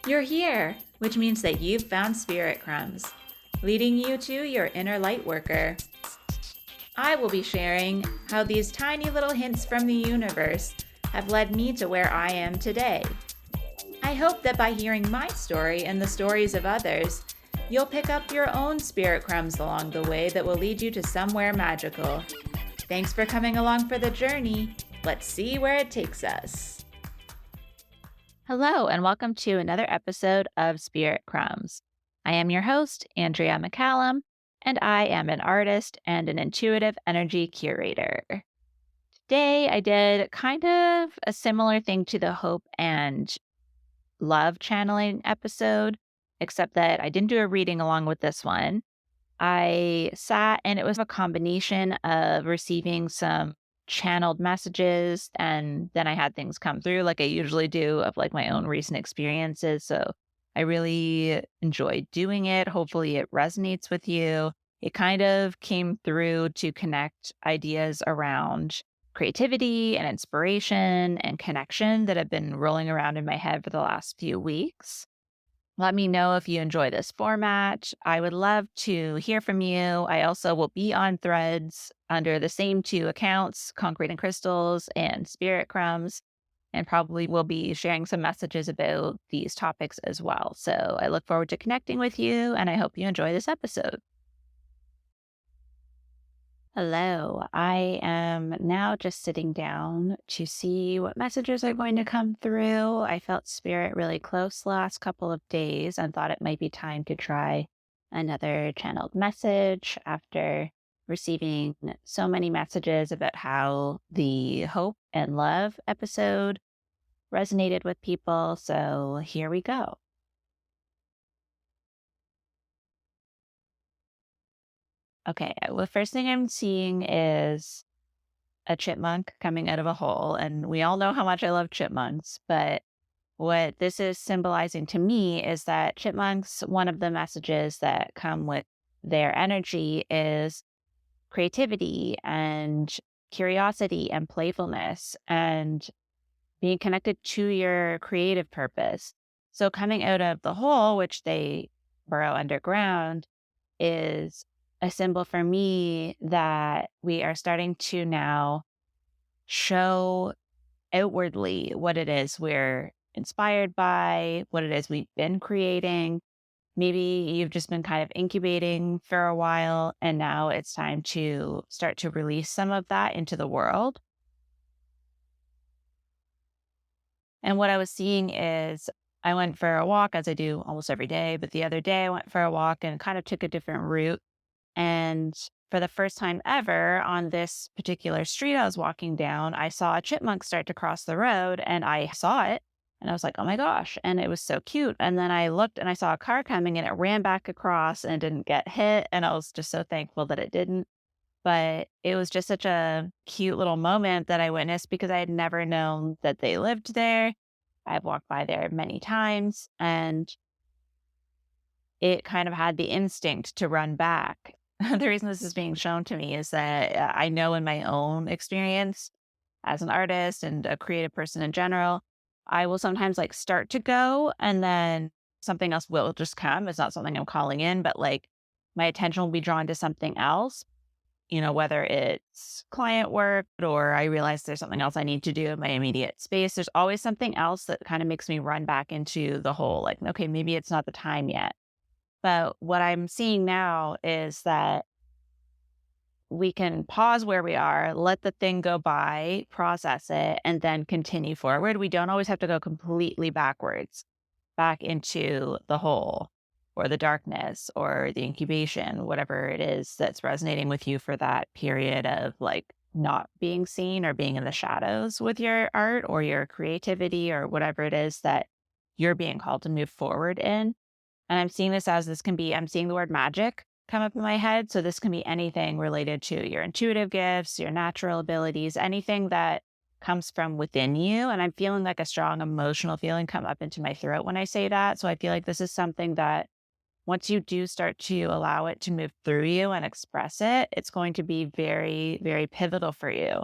You're here, which means that you've found spirit crumbs, leading you to your inner light worker. I will be sharing how these tiny little hints from the universe have led me to where I am today. I hope that by hearing my story and the stories of others, you'll pick up your own spirit crumbs along the way that will lead you to somewhere magical. Thanks for coming along for the journey. Let's see where it takes us. Hello, and welcome to another episode of Spirit Crumbs. I am your host, Andrea McCallum, and I am an artist and an intuitive energy curator. Today, I did kind of a similar thing to the hope and love channeling episode, except that I didn't do a reading along with this one. I sat and it was a combination of receiving some channeled messages and then I had things come through like I usually do of like my own recent experiences. So I really enjoyed doing it. Hopefully it resonates with you. It kind of came through to connect ideas around creativity and inspiration and connection that have been rolling around in my head for the last few weeks. Let me know if you enjoy this format. I would love to hear from you. I also will be on threads under the same two accounts, Concrete and Crystals and Spirit Crumbs, and probably will be sharing some messages about these topics as well. So I look forward to connecting with you, and I hope you enjoy this episode. Hello, I am now just sitting down to see what messages are going to come through. I felt spirit really close the last couple of days and thought it might be time to try another channeled message after receiving so many messages about how the hope and love episode resonated with people. So here we go. Okay, well, first thing I'm seeing is a chipmunk coming out of a hole. And we all know how much I love chipmunks. But what this is symbolizing to me is that chipmunks, one of the messages that come with their energy is creativity and curiosity and playfulness and being connected to your creative purpose. So coming out of the hole, which they burrow underground, is a symbol for me that we are starting to now show outwardly what it is we're inspired by, what it is we've been creating. Maybe you've just been kind of incubating for a while, and now it's time to start to release some of that into the world. And what I was seeing is I went for a walk, as I do almost every day, but the other day I went for a walk and kind of took a different route. And for the first time ever on this particular street I was walking down, I saw a chipmunk start to cross the road and I saw it and I was like, oh my gosh. And it was so cute. And then I looked and I saw a car coming and it ran back across and didn't get hit. And I was just so thankful that it didn't. But it was just such a cute little moment that I witnessed because I had never known that they lived there. I've walked by there many times and it kind of had the instinct to run back. The reason this is being shown to me is that I know in my own experience as an artist and a creative person in general, I will sometimes like start to go and then something else will just come. It's not something I'm calling in, but like my attention will be drawn to something else, whether it's client work or I realize there's something else I need to do in my immediate space. There's always something else that kind of makes me run back into the whole like, okay, maybe it's not the time yet. But what I'm seeing now is that we can pause where we are, let the thing go by, process it, and then continue forward. We don't always have to go completely backwards, back into the hole or the darkness or the incubation, whatever it is that's resonating with you for that period of like not being seen or being in the shadows with your art or your creativity or whatever it is that you're being called to move forward in. And I'm seeing this as I'm seeing the word magic come up in my head. So this can be anything related to your intuitive gifts, your natural abilities, anything that comes from within you. And I'm feeling like a strong emotional feeling come up into my throat when I say that. So I feel like this is something that once you do start to allow it to move through you and express it, it's going to be very, very pivotal for you.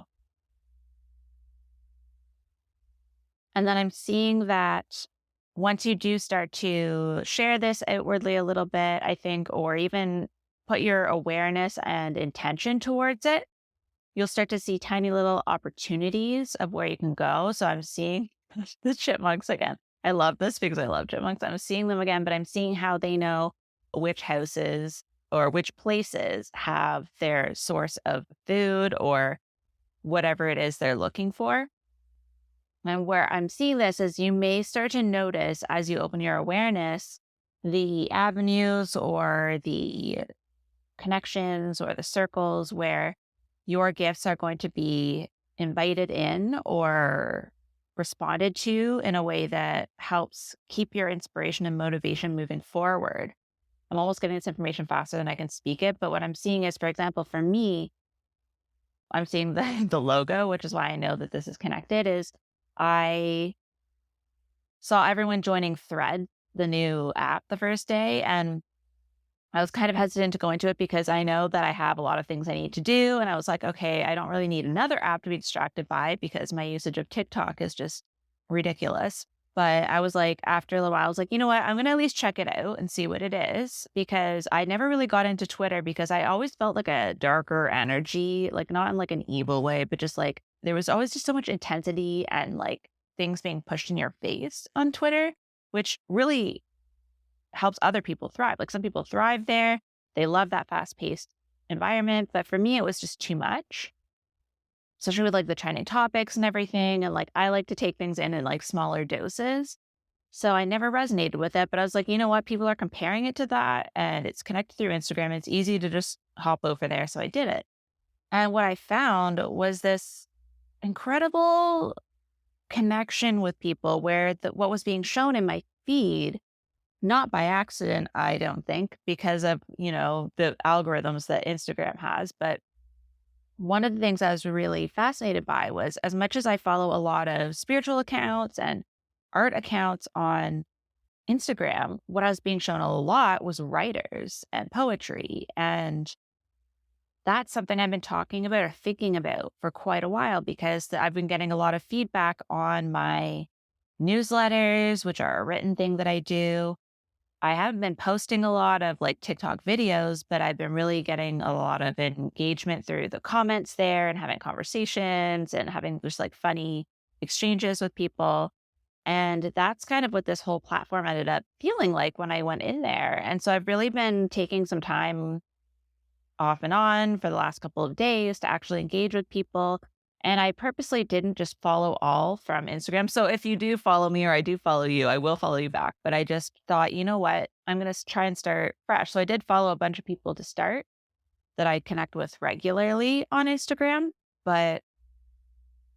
And then I'm seeing that once you do start to share this outwardly a little bit, I think, or even put your awareness and intention towards it, you'll start to see tiny little opportunities of where you can go. So I'm seeing the chipmunks again. I love this because I love chipmunks. I'm seeing them again, but I'm seeing how they know which houses or which places have their source of food or whatever it is they're looking for. And where I'm seeing this is you may start to notice as you open your awareness the avenues or the connections or the circles where your gifts are going to be invited in or responded to in a way that helps keep your inspiration and motivation moving forward. I'm almost getting this information faster than I can speak it. But what I'm seeing is, for example, for me, I'm seeing the logo, which is why I know that this is connected, is I saw everyone joining Thread, the new app, the first day. And I was kind of hesitant to go into it because I know that I have a lot of things I need to do. And I was like, okay, I don't really need another app to be distracted by because my usage of TikTok is just ridiculous. But I was like, after a little while, I was like, you know what? I'm going to at least check it out and see what it is because I never really got into Twitter because I always felt like a darker energy, like not in like an evil way, but just like there was always just so much intensity and like things being pushed in your face on Twitter, which really helps other people thrive. Like some people thrive there. They love that fast paced environment. But for me, it was just too much, especially with like the trending topics and everything. And like I like to take things in like smaller doses. So I never resonated with it. But I was like, you know what? People are comparing it to that and it's connected through Instagram. It's easy to just hop over there. So I did it. And what I found was this incredible connection with people where what was being shown in my feed not by accident, I don't think, because of, the algorithms that Instagram has. But one of the things I was really fascinated by was as much as I follow a lot of spiritual accounts and art accounts on Instagram, what I was being shown a lot was writers and poetry. And that's something I've been talking about or thinking about for quite a while because I've been getting a lot of feedback on my newsletters, which are a written thing that I do. I haven't been posting a lot of like TikTok videos, but I've been really getting a lot of engagement through the comments there and having conversations and having just like funny exchanges with people. And that's kind of what this whole platform ended up feeling like when I went in there. And so I've really been taking some time off and on for the last couple of days to actually engage with people. And I purposely didn't just follow all from Instagram. So if you do follow me or I do follow you, I will follow you back. But I just thought, you know what? I'm going to try and start fresh. So I did follow a bunch of people to start that I connect with regularly on Instagram. But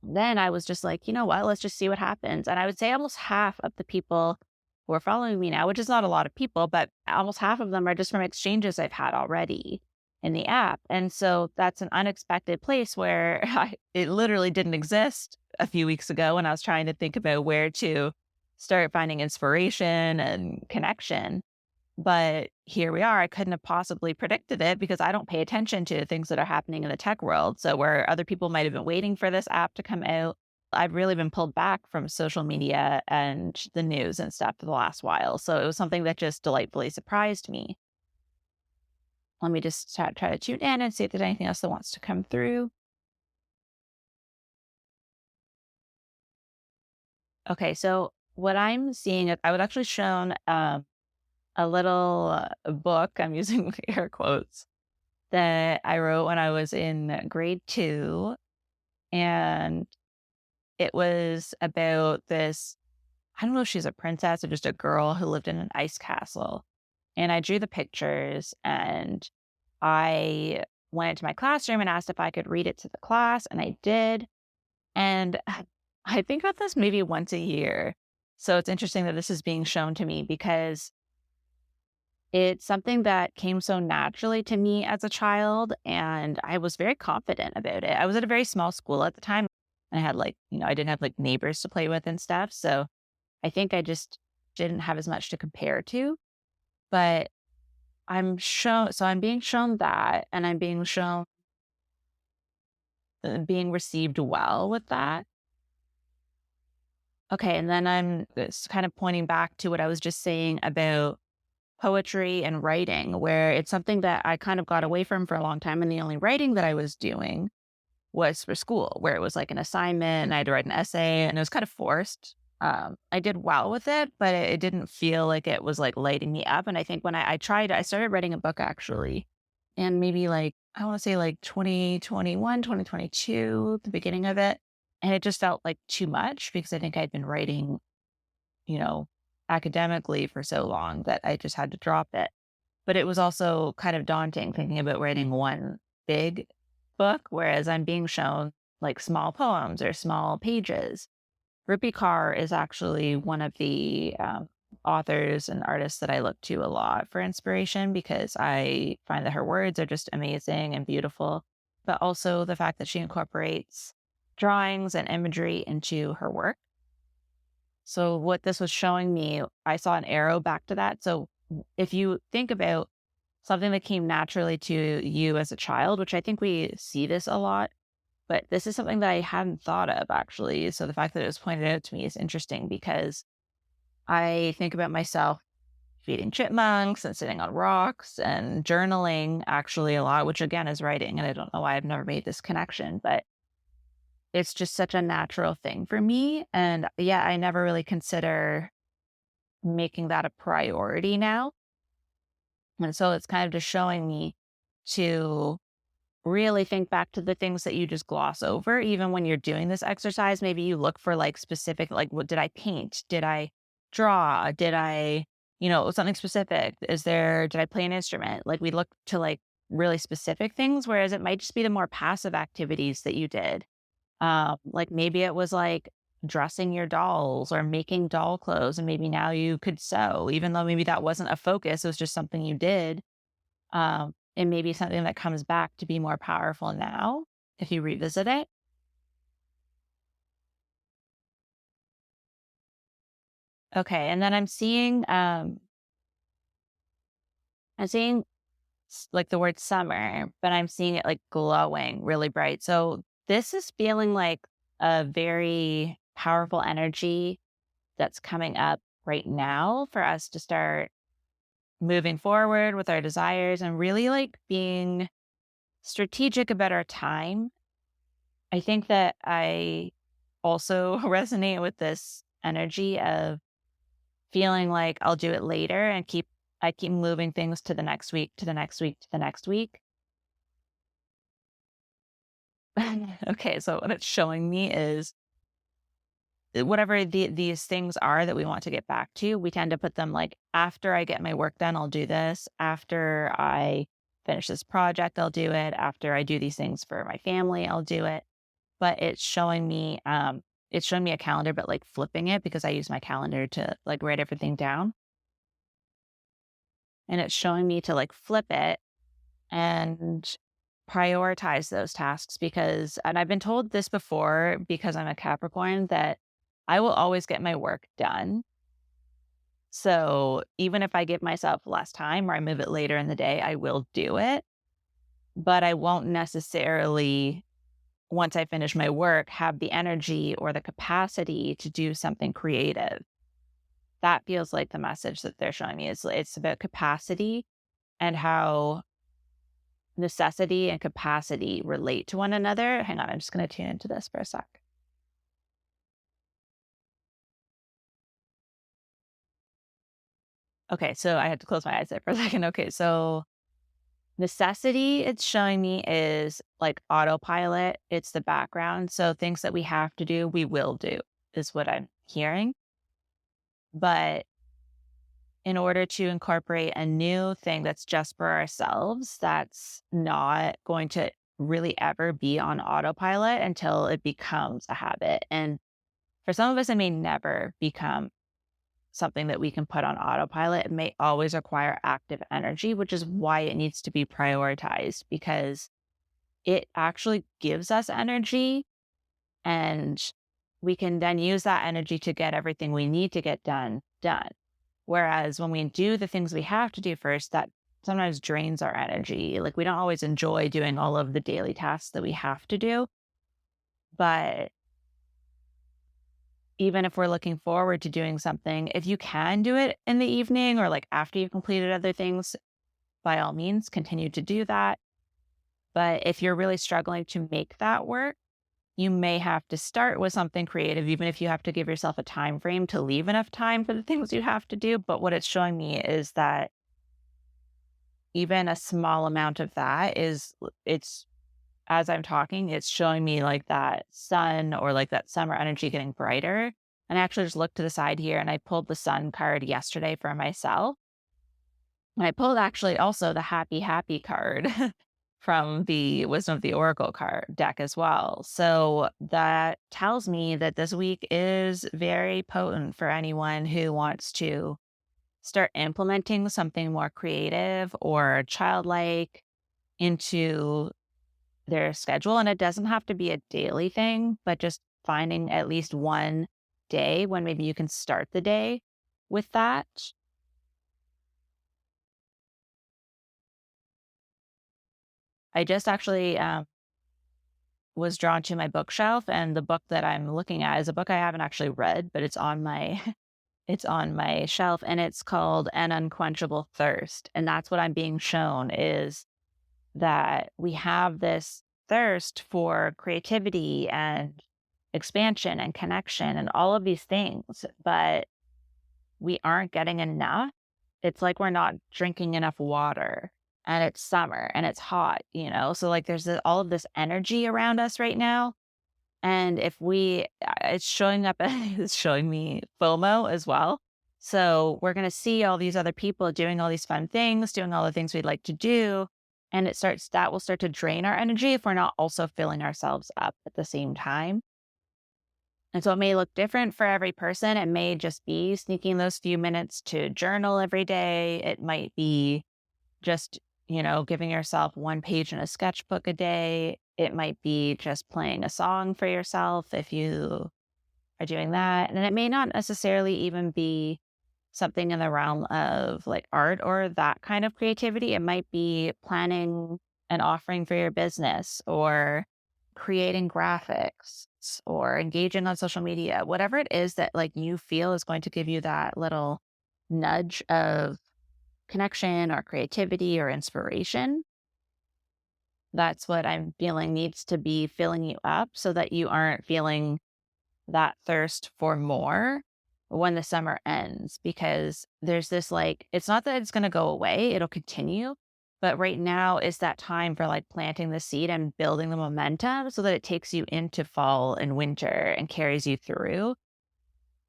then I was just like, you know what? Let's just see what happens. And I would say almost half of the people who are following me now, which is not a lot of people, but almost half of them are just from exchanges I've had already in the app. And so that's an unexpected place where it literally didn't exist a few weeks ago when I was trying to think about where to start finding inspiration and connection. But here we are. I couldn't have possibly predicted it because I don't pay attention to things that are happening in the tech world. So where other people might have been waiting for this app to come out, I've really been pulled back from social media and the news and stuff for the last while. So it was something that just delightfully surprised me. Let me just try to tune in and see if there's anything else that wants to come through. Okay, so what I'm seeing, I was actually shown a little book, I'm using air quotes, that I wrote when I was in grade 2. And it was about this, I don't know if she's a princess or just a girl who lived in an ice castle. And I drew the pictures and I went into my classroom and asked if I could read it to the class, and I did. And I think about this maybe once a year. So it's interesting that this is being shown to me because it's something that came so naturally to me as a child, and I was very confident about it. I was at a very small school at the time, and I had I didn't have like neighbors to play with and stuff. So I think I just didn't have as much to compare to. But I'm being shown that, and I'm being shown being received well with that. Okay. And then I'm it's kind of pointing back to what I was just saying about poetry and writing, where it's something that I kind of got away from for a long time. And the only writing that I was doing was for school, where it was like an assignment and I had to write an essay and it was kind of forced. I did well with it, but it didn't feel like it was like lighting me up. And I think when I tried, I started writing a book actually. And maybe like, I want to say like 2021, 2022, the beginning of it. And it just felt like too much because I think I'd been writing, you know, academically for so long that I just had to drop it. But it was also kind of daunting thinking about writing one big book, whereas I'm being shown like small poems or small pages. Rupi Kaur is actually one of the authors and artists that I look to a lot for inspiration because I find that her words are just amazing and beautiful, but also the fact that she incorporates drawings and imagery into her work. So, what this was showing me, I saw an arrow back to that. So, if you think about something that came naturally to you as a child, which I think we see this a lot, but this is something that I hadn't thought of actually. So the fact that it was pointed out to me is interesting because I think about myself feeding chipmunks and sitting on rocks and journaling actually a lot, which again is writing. And I don't know why I've never made this connection, but it's just such a natural thing for me. And yeah, I never really consider making that a priority now. And so it's kind of just showing me to really think back to the things that you just gloss over, even when you're doing this exercise. Maybe you look for like specific, like, what did I paint? Did I draw? Did I, something specific? Did I play an instrument? Like, we look to like really specific things, whereas it might just be the more passive activities that you did. Like maybe it was like dressing your dolls or making doll clothes, and maybe now you could sew, even though maybe that wasn't a focus, it was just something you did. It may be something that comes back to be more powerful now if you revisit it. Okay, and then I'm seeing like the word summer, but I'm seeing it like glowing really bright. So this is feeling like a very powerful energy that's coming up right now for us to start moving forward with our desires and really like being strategic about our time. I think that I also resonate with this energy of feeling like I'll do it later and I keep moving things to the next week, to the next week, to the next week. Okay, so what it's showing me is whatever these things are that we want to get back to, we tend to put them like after I get my work done, I'll do this. After I finish this project, I'll do it. After I do these things for my family, I'll do it. But it's showing me a calendar, but like flipping it because I use my calendar to like write everything down. And it's showing me to like flip it and prioritize those tasks and I've been told this before because I'm a Capricorn, that I will always get my work done. So even if I give myself less time or I move it later in the day, I will do it. But I won't necessarily, once I finish my work, have the energy or the capacity to do something creative. That feels like the message that they're showing me. It's about capacity and how necessity and capacity relate to one another. Hang on, I'm just going to tune into this for a sec. Okay, so I had to close my eyes there for a second. Okay, so necessity, it's showing me is like autopilot. It's the background. So things that we have to do, we will do, is what I'm hearing. But in order to incorporate a new thing that's just for ourselves, that's not going to really ever be on autopilot until it becomes a habit. And for some of us, it may never become something that we can put on autopilot. It may always require active energy, which is why it needs to be prioritized because it actually gives us energy, and we can then use that energy to get everything we need to get done. Whereas when we do the things we have to do first, that sometimes drains our energy. Like, we don't always enjoy doing all of the daily tasks that we have to do, but even if we're looking forward to doing something, if you can do it in the evening or like after you've completed other things, by all means, continue to do that. But if you're really struggling to make that work, you may have to start with something creative, even if you have to give yourself a time frame to leave enough time for the things you have to do. But what it's showing me is that even a small amount of that it's as I'm talking, it's showing me like that sun or like that summer energy getting brighter. And I actually just looked to the side here and I pulled the sun card yesterday for myself. And I pulled actually also the happy, happy card from the Wisdom of the Oracle card deck as well. So that tells me that this week is very potent for anyone who wants to start implementing something more creative or childlike into their schedule. And it doesn't have to be a daily thing, but just finding at least one day when maybe you can start the day with that. I just actually was drawn to my bookshelf, and the book that I'm looking at is a book I haven't actually read, but it's on my it's on my shelf, and it's called An Unquenchable Thirst. And that's what I'm being shown is that we have this thirst for creativity and expansion and connection and all of these things, but we aren't getting enough. It's like we're not drinking enough water, and it's summer and it's hot, you know? So like there's all of this energy around us right now. And if we, it's showing up, it's showing me FOMO as well. So we're going to see all these other people doing all these fun things, doing all the things we'd like to do. And that will start to drain our energy if we're not also filling ourselves up at the same time. And so it may look different for every person. It may just be sneaking those few minutes to journal every day. It might be just, giving yourself one page in a sketchbook a day. It might be just playing a song for yourself if you are doing that. And it may not necessarily even be something in the realm of like art or that kind of creativity. It might be planning an offering for your business or creating graphics or engaging on social media, whatever it is that like you feel is going to give you that little nudge of connection or creativity or inspiration. That's what I'm feeling needs to be filling you up so that you aren't feeling that thirst for more when the summer ends. Because there's this like, it's not that it's going to go away, it'll continue. But right now is that time for like planting the seed and building the momentum so that it takes you into fall and winter and carries you through.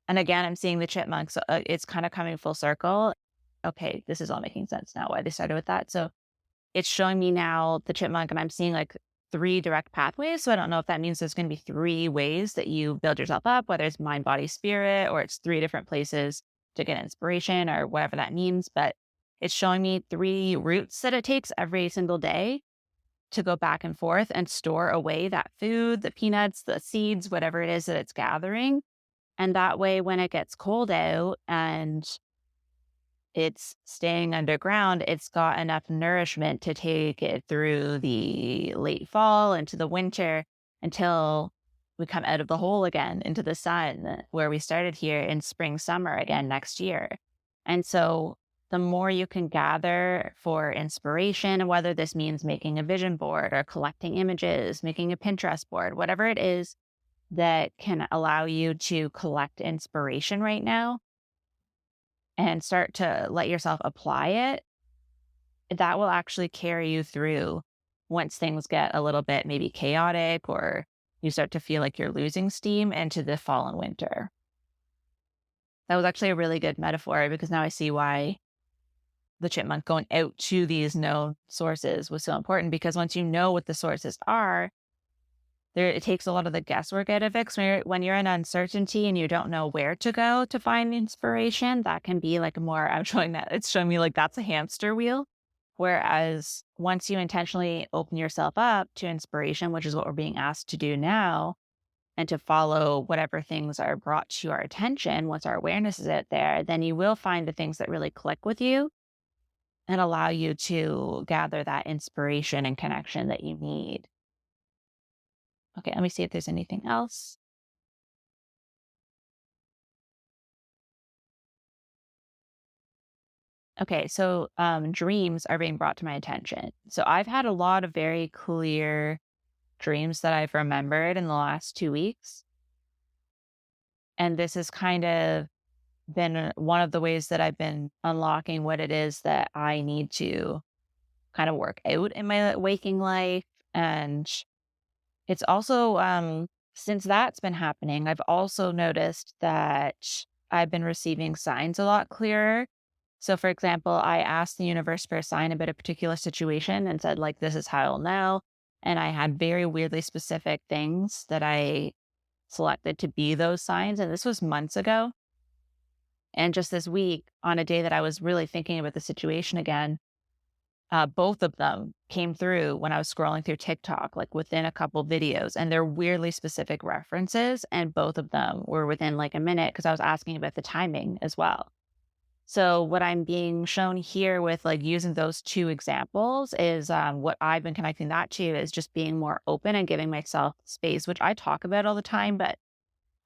And again, I'm seeing the chipmunks. It's kind of coming full circle. Okay, this is all making sense now why they started with that. So it's showing me now the chipmunk, and I'm seeing like three direct pathways. So I don't know if that means there's going to be three ways that you build yourself up, whether it's mind, body, spirit, or it's three different places to get inspiration or whatever that means. But it's showing me three routes that it takes every single day to go back and forth and store away that food, the peanuts, the seeds, whatever it is that it's gathering. And that way, when it gets cold out and it's staying underground, it's got enough nourishment to take it through the late fall into the winter until we come out of the hole again into the sun where we started here in spring, summer again next year. And so the more you can gather for inspiration, whether this means making a vision board or collecting images, making a Pinterest board, whatever it is that can allow you to collect inspiration right now and start to let yourself apply it, that will actually carry you through once things get a little bit maybe chaotic or you start to feel like you're losing steam into the fall and winter. That was actually a really good metaphor because now I see why the chipmunk going out to these known sources was so important because once you know what the sources are, it takes a lot of the guesswork out of it. 'Cause when you're in uncertainty and you don't know where to go to find inspiration, that can be like more, I'm showing that it's showing me like that's a hamster wheel. Whereas once you intentionally open yourself up to inspiration, which is what we're being asked to do now, and to follow whatever things are brought to our attention, once our awareness is out there, then you will find the things that really click with you and allow you to gather that inspiration and connection that you need. Okay, let me see if there's anything else. Okay, so dreams are being brought to my attention. So I've had a lot of very clear dreams that I've remembered in the last 2 weeks. And this has kind of been one of the ways that I've been unlocking what it is that I need to kind of work out in my waking life. And it's also, since that's been happening, I've also noticed that I've been receiving signs a lot clearer. So, for example, I asked the universe for a sign about a particular situation and said, like, this is how I'll know. And I had very weirdly specific things that I selected to be those signs. And this was months ago. And just this week, on a day that I was really thinking about the situation again, both of them came through when I was scrolling through TikTok, like within a couple videos, and they're weirdly specific references. And both of them were within like a minute because I was asking about the timing as well. So, what I'm being shown here with like using those two examples is what I've been connecting that to is just being more open and giving myself space, which I talk about all the time, but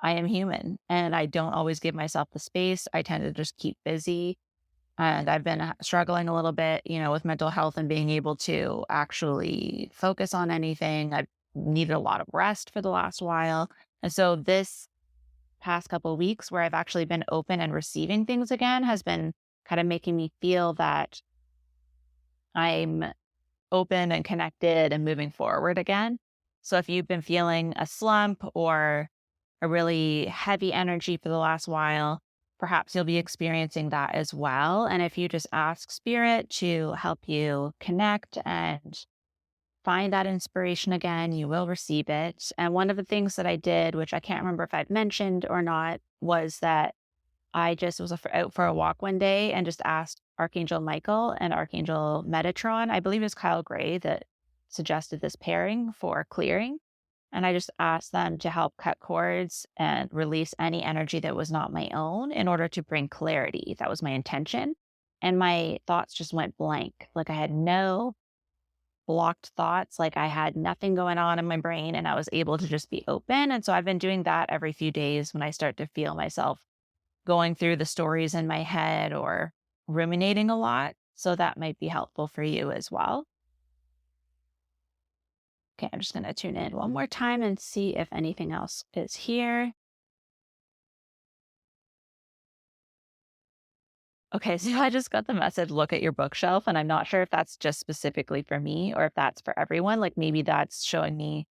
I am human and I don't always give myself the space. I tend to just keep busy. And I've been struggling a little bit, with mental health and being able to actually focus on anything. I've needed a lot of rest for the last while. And so this past couple of weeks where I've actually been open and receiving things again has been kind of making me feel that I'm open and connected and moving forward again. So if you've been feeling a slump or a really heavy energy for the last while, perhaps you'll be experiencing that as well. And if you just ask spirit to help you connect and find that inspiration again, you will receive it. And one of the things that I did, which I can't remember if I've mentioned or not, was that I just was out for a walk one day and just asked Archangel Michael and Archangel Metatron. I believe it's Kyle Gray that suggested this pairing for clearing. And I just asked them to help cut cords and release any energy that was not my own in order to bring clarity. That was my intention. And my thoughts just went blank. Like I had no blocked thoughts, like I had nothing going on in my brain and I was able to just be open. And so I've been doing that every few days when I start to feel myself going through the stories in my head or ruminating a lot. So that might be helpful for you as well. Okay, I'm just going to tune in one more time and see if anything else is here. Okay, so I just got the message, look at your bookshelf, and I'm not sure if that's just specifically for me or if that's for everyone. Like maybe that's showing me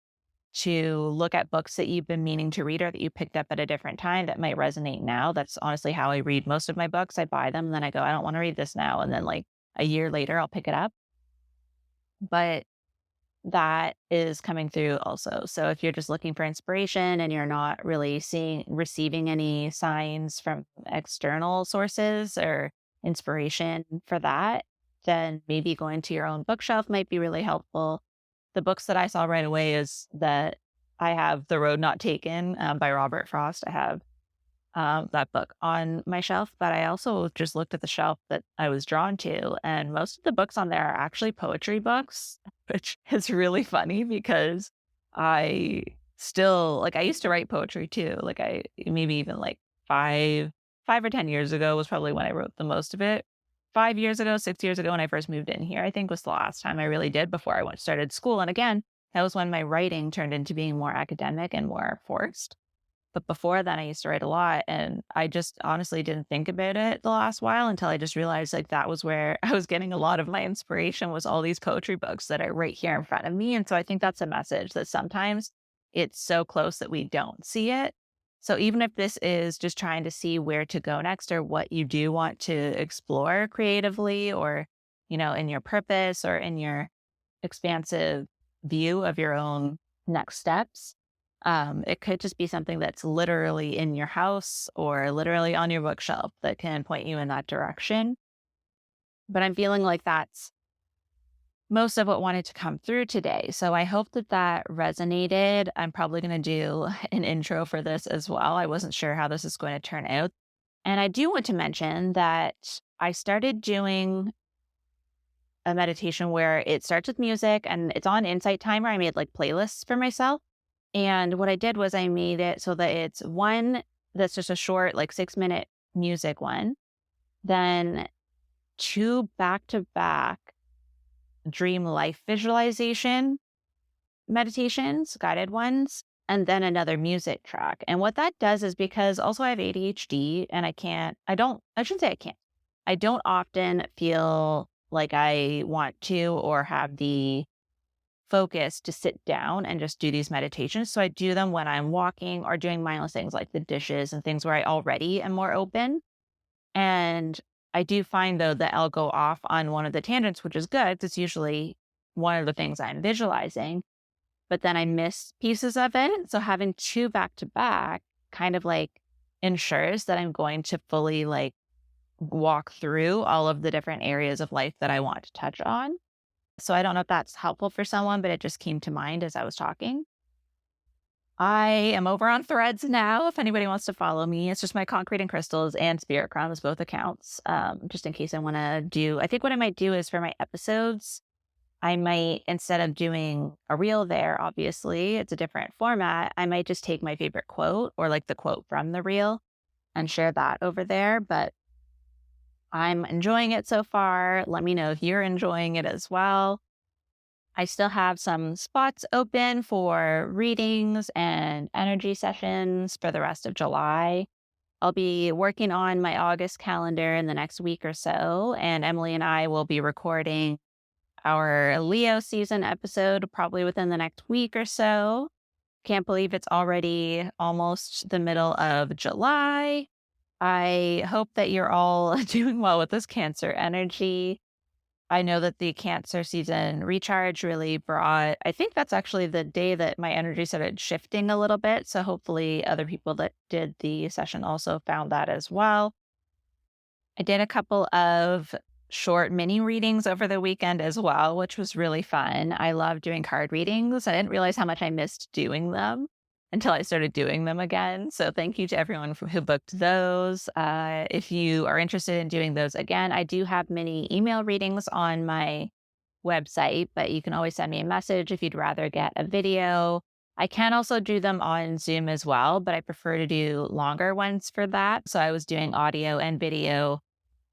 to look at books that you've been meaning to read or that you picked up at a different time that might resonate now. That's honestly how I read most of my books. I buy them and then I go, I don't want to read this now. And then like a year later, I'll pick it up. But that is coming through also. So if you're just looking for inspiration and you're not really receiving any signs from external sources or inspiration for that, then maybe going to your own bookshelf might be really helpful. The books that I saw right away is that I have The Road Not Taken by Robert Frost. I have that book on my shelf, but I also just looked at the shelf that I was drawn to, and most of the books on there are actually poetry books, which is really funny because I still like I used to write poetry too. Like I maybe even like 5 or 10 years ago was probably when I wrote the most of it. 5 years ago, 6 years ago, when I first moved in here, I think was the last time I really did before I went started school. And again, that was when my writing turned into being more academic and more forced. But before that, I used to write a lot, and I just honestly didn't think about it the last while until I just realized like that was where I was getting a lot of my inspiration was all these poetry books that are right here in front of me. And so I think that's a message that sometimes it's so close that we don't see it. So even if this is just trying to see where to go next or what you do want to explore creatively or, in your purpose or in your expansive view of your own next steps, it could just be something that's literally in your house or literally on your bookshelf that can point you in that direction. But I'm feeling like that's most of what wanted to come through today. So I hope that that resonated. I'm probably going to do an intro for this as well. I wasn't sure how this is going to turn out. And I do want to mention that I started doing a meditation where it starts with music and it's on Insight Timer. I made like playlists for myself. And what I did was I made it so that it's one that's just a short, like 6-minute music one. Then 2 back-to-back dream life visualization meditations, guided ones, and then another music track. And what that does is because also I have ADHD and I shouldn't say I can't. I don't often feel like I want to or have the focus to sit down and just do these meditations. So I do them when I'm walking or doing mindless things like the dishes and things where I already am more open. And I do find though that I'll go off on one of the tangents, which is good. 'Cause it's usually one of the things I'm visualizing, but then I miss pieces of it. So having 2 back to back kind of like ensures that I'm going to fully like walk through all of the different areas of life that I want to touch on. So I don't know if that's helpful for someone, but it just came to mind as I was talking. I am over on Threads now. If anybody wants to follow me, it's just my concrete and crystals and spirit crumbs, both accounts. Just in case I want to do, I think what I might do is for my episodes, I might, instead of doing a reel there, obviously, it's a different format. I might just take my favorite quote or like the quote from the reel and share that over there. But I'm enjoying it so far. Let me know if you're enjoying it as well. I still have some spots open for readings and energy sessions for the rest of July. I'll be working on my August calendar in the next week or so, and Emily and I will be recording our Leo season episode probably within the next week or so. Can't believe it's already almost the middle of July. I hope that you're all doing well with this Cancer energy. I know that the Cancer season recharge really brought, I think that's actually the day that my energy started shifting a little bit. So hopefully other people that did the session also found that as well. I did a couple of short mini readings over the weekend as well, which was really fun. I love doing card readings. I didn't realize how much I missed doing them until I started doing them again. So thank you to everyone who booked those. If you are interested in doing those again, I do have mini email readings on my website, but you can always send me a message if you'd rather get a video. I can also do them on Zoom as well, but I prefer to do longer ones for that. So I was doing audio and video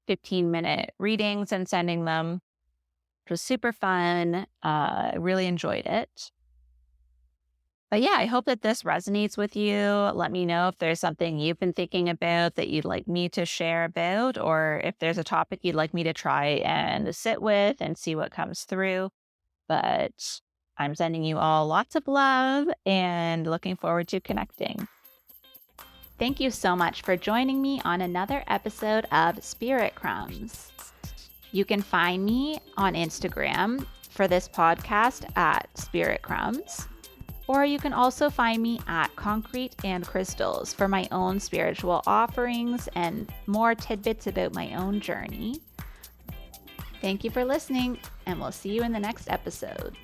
15-minute readings and sending them. It was super fun. I really enjoyed it. But yeah, I hope that this resonates with you. Let me know if there's something you've been thinking about that you'd like me to share about, or if there's a topic you'd like me to try and sit with and see what comes through. But I'm sending you all lots of love and looking forward to connecting. Thank you so much for joining me on another episode of Spirit Crumbs. You can find me on Instagram for this podcast at Spirit Crumbs. Or you can also find me at Concrete and Crystals for my own spiritual offerings and more tidbits about my own journey. Thank you for listening, and we'll see you in the next episode.